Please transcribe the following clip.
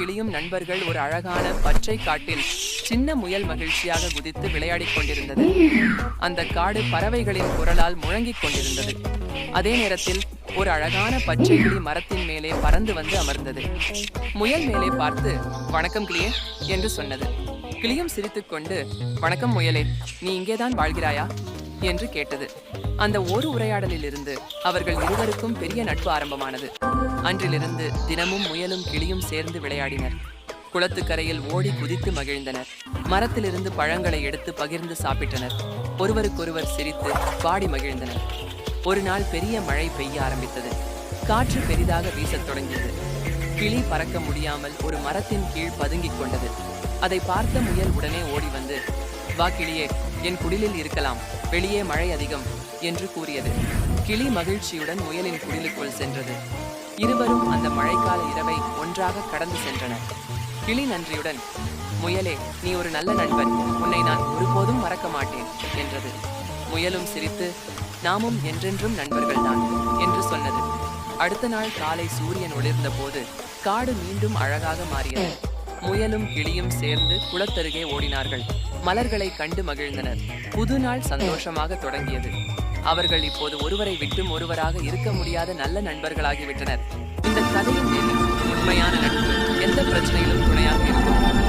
கிளியும் நண்பர்கள் ஒரு அழகான பச்சை காட்டில் சின்ன முயல் மகிழ்ச்சியாக குதித்து விளையாடிக் கொண்டிருந்தது. அந்த காடு பறவைகளின் குரலால் முழங்கிக் கொண்டிருந்தது. அதே நேரத்தில் ஒரு அழகான பச்சை கிளி மரத்தின் மேலே பறந்து வந்து அமர்ந்தது. முயல் மேலே பார்த்து, "வணக்கம் கிளியே" என்று சொன்னது. கிளியும் சிரித்துக்கொண்டு, "வணக்கம் முயலே, நீ இங்கேதான் வாழ்கிறாயா?" என்று கேட்டது. அந்த ஒரு உரையாடலில் இருந்து அவர்கள் இருவருக்கும் பெரிய நட்பு ஆரம்பமானது. அன்றிலிருந்து தினமும் முயலும் கிளியும் சேர்ந்து விளையாடினர். குளத்துக்கரையில் ஓடி குதித்து மகிழ்ந்தனர். மரத்திலிருந்து பழங்களை எடுத்து பகிர்ந்து சாப்பிட்டனர். ஒருவருக்கொருவர் சிரித்து பாடி மகிழ்ந்தனர். ஒரு நாள் பெரிய மழை பெய்ய ஆரம்பித்தது. காற்று பெரிதாக வீசத் தொடங்கியது. கிளி பறக்க முடியாமல் ஒரு மரத்தின் கீழ் பதுங்கிக் கொண்டது. அதை பார்த்த முயல் உடனே ஓடி வந்து, "வா கிளியே, என் குடிலில் இருக்கலாம், வெளியே மழை அதிகம்" என்று கூறியது. கிளி மகிழ்ச்சியுடன் முயலின் குடிலுக்குள் சென்றது. இருவரும் அந்த மழைக்கால இரவை ஒன்றாக கடந்து சென்றனர். கிளி நன்றியுடன், "முயலே, நீ ஒரு நல்ல நண்பன், உன்னை நான் ஒருபோதும் மறக்க மாட்டேன்" என்றது. முயலும் சிரித்து, "நாமும் என்றென்றும் நண்பர்கள்தான்" என்று சொன்னது. அடுத்த நாள் காலை சூரியன் ஒளிர்ந்த போது காடு மீண்டும் அழகாக மாறியது. முயலும் கிளியும் சேர்ந்து குளத்தருகே ஓடினார்கள். மலர்களை கண்டு மகிழ்ந்தனர். புது நாள் சந்தோஷமாக தொடங்கியது. அவர்கள் இப்போது ஒருவரை விட்டும் ஒருவராக இருக்க முடியாத நல்ல நண்பர்களாகிவிட்டனர். இந்த கதையின் உண்மையான நட்பு எந்த பிரச்சனையிலும் துணையாக இருக்கும்.